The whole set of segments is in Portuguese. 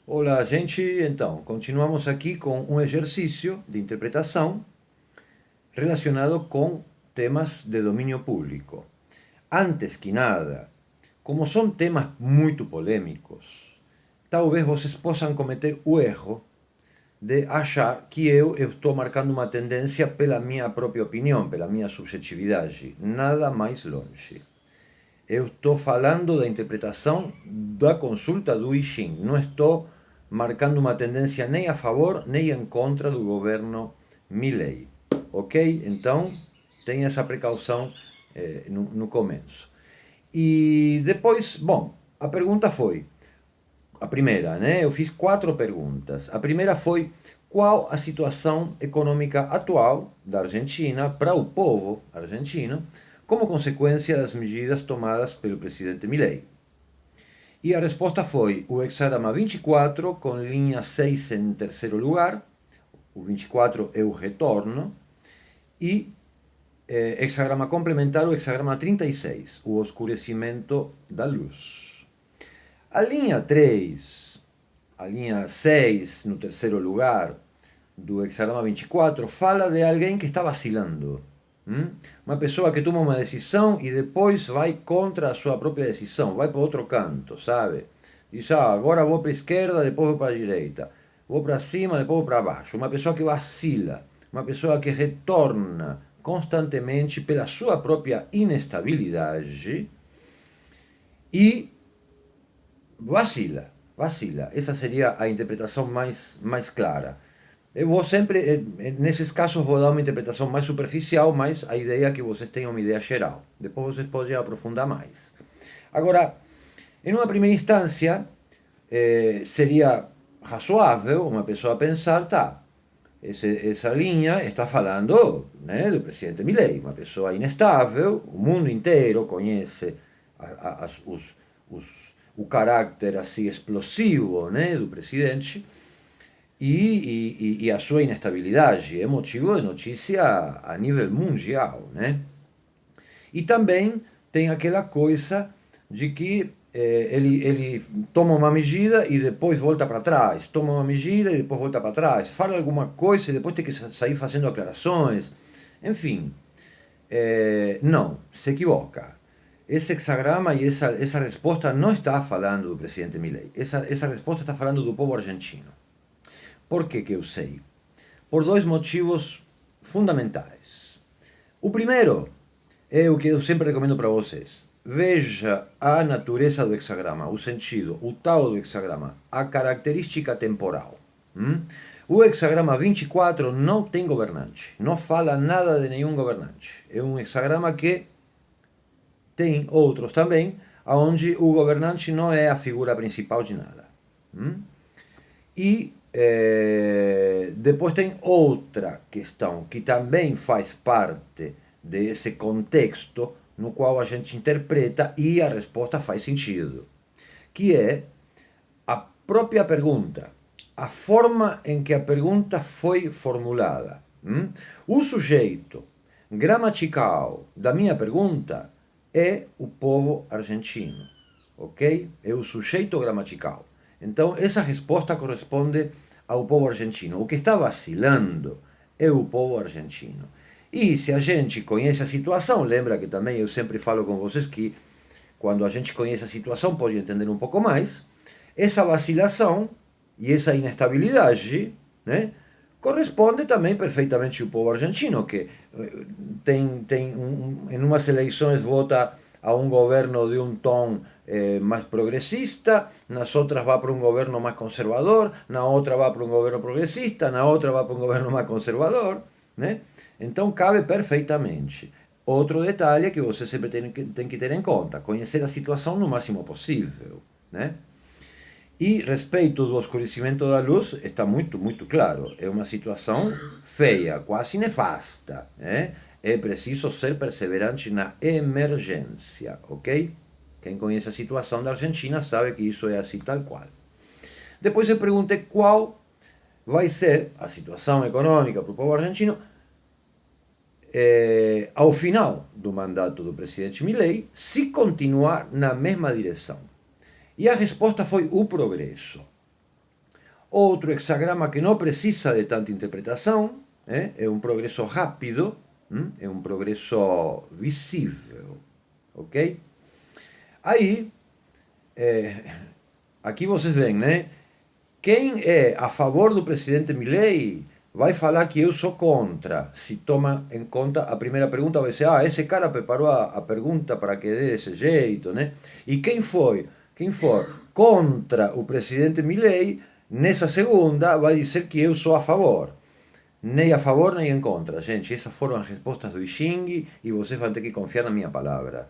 Olá, gente. Então, continuamos aqui com um exercício de interpretação relacionado com temas de domínio público. Antes que nada, como são temas muito polêmicos, talvez vocês possam cometer o erro de achar que eu estou marcando uma tendência pela minha própria opinião, pela minha subjetividade. Nada mais longe. Eu estou falando da interpretação da consulta do I Ching. Não estou marcando uma tendência nem a favor nem em contra do governo Milei. Ok? Então, tenha essa precaução no começo. E depois, bom, a pergunta foi, a primeira, né? Eu fiz 4 perguntas. A primeira foi qual a situação econômica atual da Argentina para o povo argentino como consequência das medidas tomadas pelo presidente Milei. E a resposta foi o hexagrama 24, com linha 6 em terceiro lugar, o 24 é o retorno, e hexagrama complementar, o hexagrama 36, o oscurecimento da luz. A linha 3, a linha 6 no terceiro lugar do hexagrama 24, fala de alguém que está vacilando. Uma pessoa que toma uma decisão e depois vai contra a sua própria decisão, vai para outro canto, sabe? Diz, agora vou para a esquerda, depois vou para a direita, vou para cima, depois vou para baixo. Uma pessoa que vacila, uma pessoa que retorna constantemente pela sua própria inestabilidade e vacila. Essa seria a interpretação mais clara. Eu vou sempre, nesses casos, vou dar uma interpretação mais superficial, mas a ideia é que vocês tenham uma ideia geral. Depois vocês podem aprofundar mais. Agora, em uma primeira instância, seria razoável uma pessoa pensar, tá, essa linha está falando, né, do presidente Milei, uma pessoa inestável, o mundo inteiro conhece o caráter assim explosivo, né, do presidente, e a sua inestabilidade é motivo de notícia a nível mundial, né? E também tem aquela coisa de que ele toma uma medida e depois volta para trás, toma uma medida e depois volta para trás, fala alguma coisa e depois tem que sair fazendo aclarações, enfim, não, se equivoca. Esse hexagrama e essa resposta não está falando do presidente Milei, essa resposta está falando do povo argentino. Por que eu sei? Por 2 motivos fundamentais. O primeiro é o que eu sempre recomendo para vocês. Veja a natureza do hexagrama, o sentido, o tal do hexagrama, a característica temporal. O hexagrama 24 não tem governante, não fala nada de nenhum governante. É um hexagrama que tem outros também, onde o governante não é a figura principal de nada. E depois tem outra questão que também faz parte desse contexto no qual a gente interpreta e a resposta faz sentido, que é a própria pergunta, a forma em que a pergunta foi formulada. O sujeito gramatical da minha pergunta é o povo argentino, ok? É o sujeito gramatical. Então, essa resposta corresponde ao povo argentino. O que está vacilando é o povo argentino. E se a gente conhece a situação, lembra que também eu sempre falo com vocês que quando a gente conhece a situação pode entender um pouco mais, essa vacilação e essa inestabilidade, né, corresponde também perfeitamente ao povo argentino, que em umas eleições vota a um governo de um tom mais progressista, nas outras vai para um governo mais conservador, na outra vai para um governo progressista, na outra vai para um governo mais conservador, né? Então cabe perfeitamente. Outro detalhe que você sempre tem que ter em conta, conhecer a situação no máximo possível, né? E respeito do oscurecimento da luz, está muito claro. É uma situação feia, quase nefasta, né? É preciso ser perseverante na emergência, ok? Quem conhece a situação da Argentina sabe que isso é assim tal qual. Depois eu perguntei qual vai ser a situação econômica para o povo argentino ao final do mandato do presidente Milei, se continuar na mesma direção. E a resposta foi o progresso. Outro hexagrama que não precisa de tanta interpretação, é um progresso rápido, é um progresso visível, ok? Aí, aqui vocês veem, né? Quem é a favor do presidente Milei vai falar que eu sou contra. Se toma em conta a primeira pergunta, vai ser: esse cara preparou a pergunta para que dê desse jeito, né? E quem for contra o presidente Milei, nessa segunda vai dizer que eu sou a favor. Nem a favor, nem em contra. Gente, essas foram as respostas do Xing e vocês vão ter que confiar na minha palavra.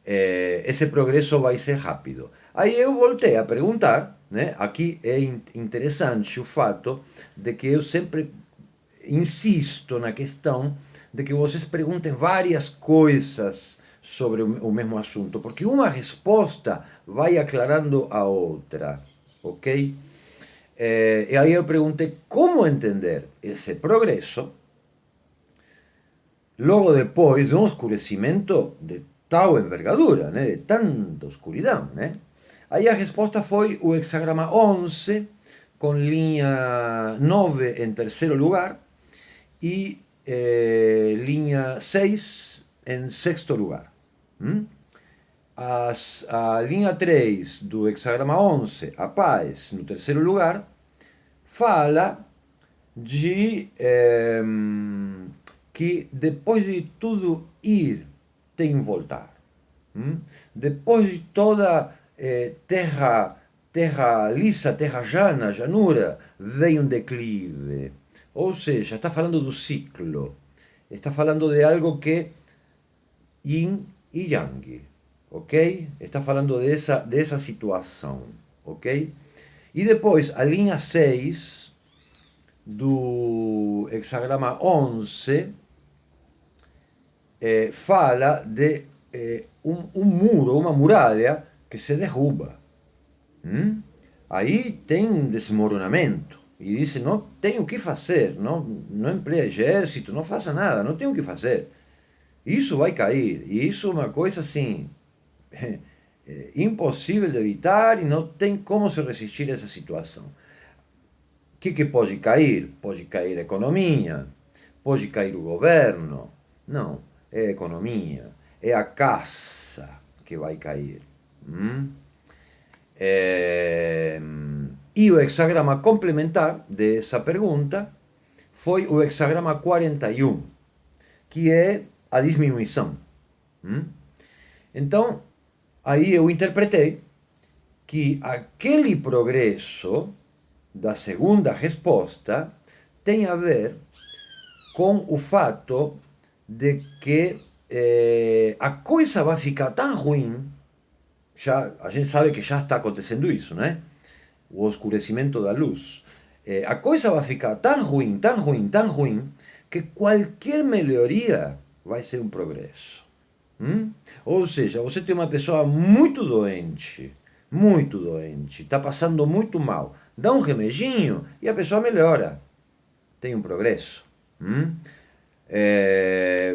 Esse progresso vai ser rápido. Aí eu voltei a perguntar, né? Aqui é interessante o fato de que eu sempre insisto na questão de que vocês perguntem várias coisas sobre o mesmo assunto, porque uma resposta vai aclarando a outra, ok? E aí eu perguntei como entender esse progresso logo depois de um escurecimento de tal envergadura, né, de tanta escuridão, né? Aí a resposta foi o hexagrama 11, com linha 9 em terceiro lugar e linha 6 em sexto lugar. A linha 3 do hexagrama 11, a paz, no terceiro lugar, fala de que depois de tudo ir, tem voltar. Depois de toda terra lisa, terra llana, llanura, vem um declive. Ou seja, está falando do ciclo. Está falando de algo que yin e yang, ok? Está falando dessa situação, ok? E depois, a linha 6 do hexagrama 11 fala de um muro, uma muralha que se derruba. Aí tem um desmoronamento. E diz, não tem o que fazer, não empleia exército, não faça nada, não tem o que fazer. Isso vai cair. E isso é uma coisa assim, impossível de evitar e não tem como se resistir a essa situação. O que pode cair? Pode cair a economia, pode cair o governo. Não, é a economia, é a casa que vai cair. E o hexagrama complementar dessa pergunta foi o hexagrama 41, que é a diminuição. Então, aí eu interpretei que aquele progresso da segunda resposta tem a ver com o fato de que a coisa vai ficar tão ruim, a gente sabe que já está acontecendo isso, né? O escurecimento da luz. A coisa vai ficar tão ruim, tão ruim, tão ruim, que qualquer melhoria vai ser um progresso. Ou seja, você tem uma pessoa muito doente, está passando muito mal, dá um remedinho e a pessoa melhora. Tem um progresso.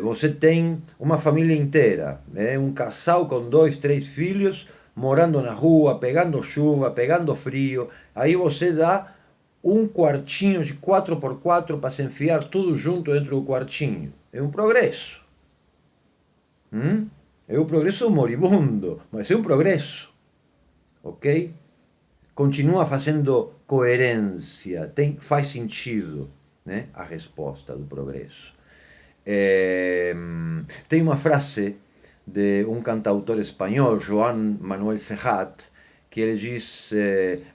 Você tem uma família inteira, um casal com 2, 3 filhos, morando na rua, pegando chuva, pegando frio. Aí você dá um quartinho de 4x4 para se enfiar tudo junto dentro do quartinho. É um progresso. É um progresso moribundo, mas é um progresso. Ok? Continua fazendo coerência, faz sentido, né, a resposta do progresso. Tem uma frase de um cantautor espanhol, Joan Manuel Serrat, que ele diz: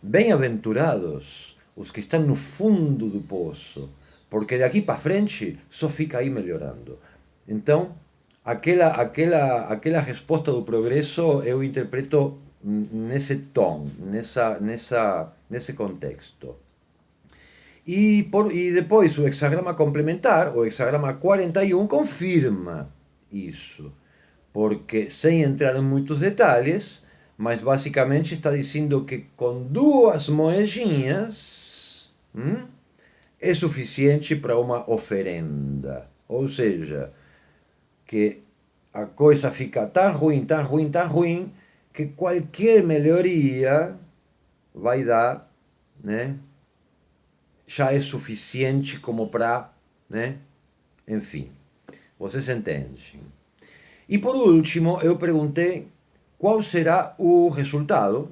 bem-aventurados os que estão no fundo do poço, porque daqui para frente só fica aí melhorando. Então, aquela resposta do progresso eu interpreto nesse tom, nesse contexto. E depois o hexagrama complementar, o hexagrama 41, confirma isso. Porque, sem entrar em muitos detalhes, mas basicamente está dizendo que com 2 moedinhas é suficiente para uma oferenda. Ou seja, que a coisa fica tão ruim, tão ruim, tão ruim, que qualquer melhoria vai dar né, já é suficiente como para, né, enfim, vocês entendem. E por último, eu perguntei qual será o resultado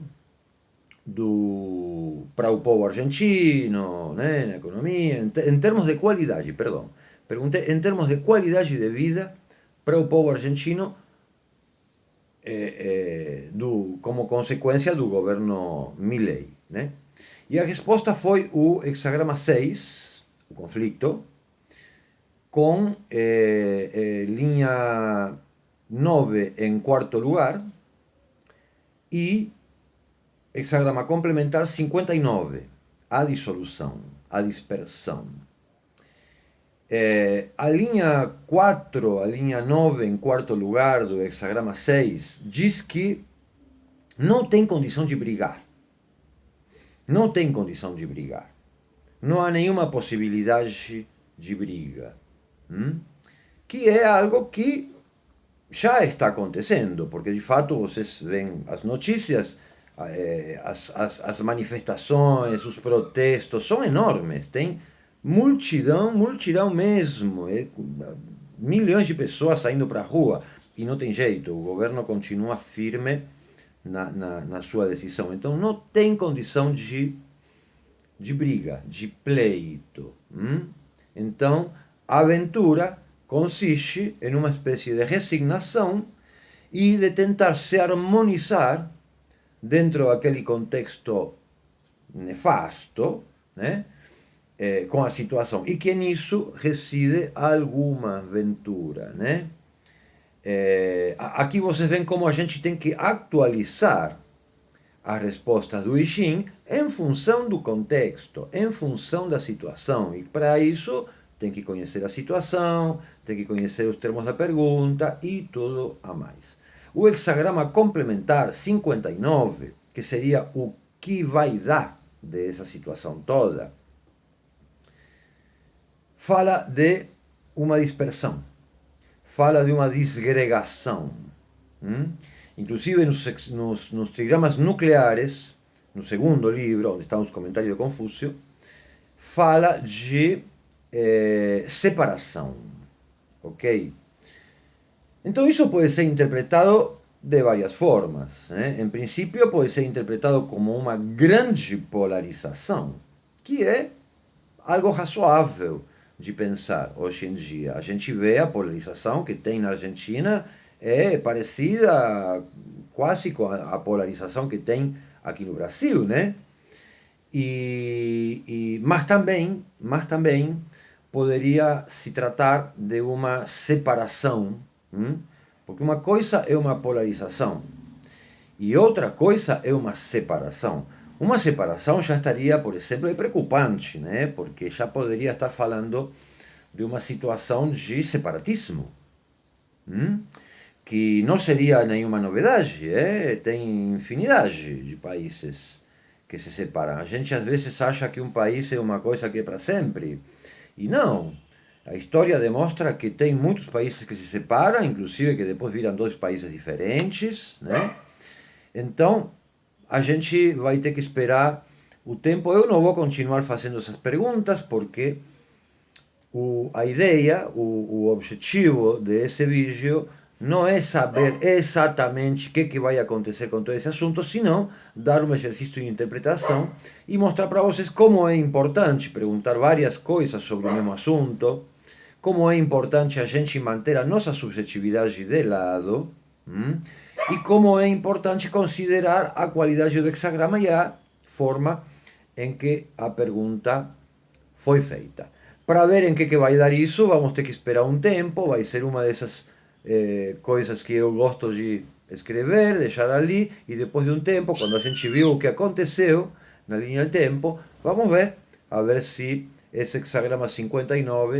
para o povo argentino, né, na economia, em termos de qualidade, perdão. Perguntei em termos de qualidade de vida para o povo argentino como consequência do governo Milei, né? E a resposta foi o hexagrama 6, o conflito, com linha 9 em quarto lugar e hexagrama complementar 59, a dissolução, a dispersão. A linha 4, a linha 9 em quarto lugar do hexagrama 6, diz que não tem condição de brigar. Não tem condição de brigar. Não há nenhuma possibilidade de briga. Que é algo que já está acontecendo, porque de fato vocês veem as notícias, as manifestações, os protestos são enormes. Tem multidão mesmo. Milhões de pessoas saindo para a rua. E não tem jeito, o governo continua firme na sua decisão. Então não tem condição de briga, de pleito. Então a aventura consiste em uma espécie de resignação e de tentar se harmonizar dentro daquele contexto nefasto, né, com a situação. E que nisso reside alguma aventura, né? Aqui vocês veem como a gente tem que atualizar as respostas do I Ching em função do contexto, em função da situação. E para isso tem que conhecer a situação, tem que conhecer os termos da pergunta e tudo a mais. O hexagrama complementar 59, que seria o que vai dar dessa situação toda, fala de uma dispersão, fala de uma disgregação. Inclusive nos trigramas nucleares, no segundo livro, onde estão os comentários de Confúcio, fala de separação. Ok? Então isso pode ser interpretado de várias formas, né? Em princípio pode ser interpretado como uma grande polarização, que é algo razoável de pensar hoje em dia. A gente vê a polarização que tem na Argentina é parecida quase com a polarização que tem aqui no Brasil, né? Mas também poderia se tratar de uma separação, porque uma coisa é uma polarização e outra coisa é uma separação. Uma separação já estaria, por exemplo, preocupante, né? Porque já poderia estar falando de uma situação de separatismo, que não seria nenhuma novidade. Tem infinidade de países que se separam. A gente às vezes acha que um país é uma coisa que é para sempre, e não. A história demonstra que tem muitos países que se separam, inclusive que depois viram dois países diferentes, né? Então, a gente vai ter que esperar o tempo. Eu não vou continuar fazendo essas perguntas, porque a ideia, o objetivo desse vídeo não é saber exatamente o que vai acontecer com todo esse assunto, senão dar um exercício de interpretação e mostrar para vocês como é importante perguntar várias coisas sobre o mesmo assunto, como é importante a gente manter a nossa subjetividade de lado, e como é importante considerar a qualidade do hexagrama e a forma em que a pergunta foi feita. Para ver em que vai dar isso, vamos ter que esperar um tempo. Vai ser uma dessas coisas que eu gosto de escrever, deixar ali, e depois de um tempo, quando a gente viu o que aconteceu na linha de tempo, vamos ver, a ver se esse hexagrama 59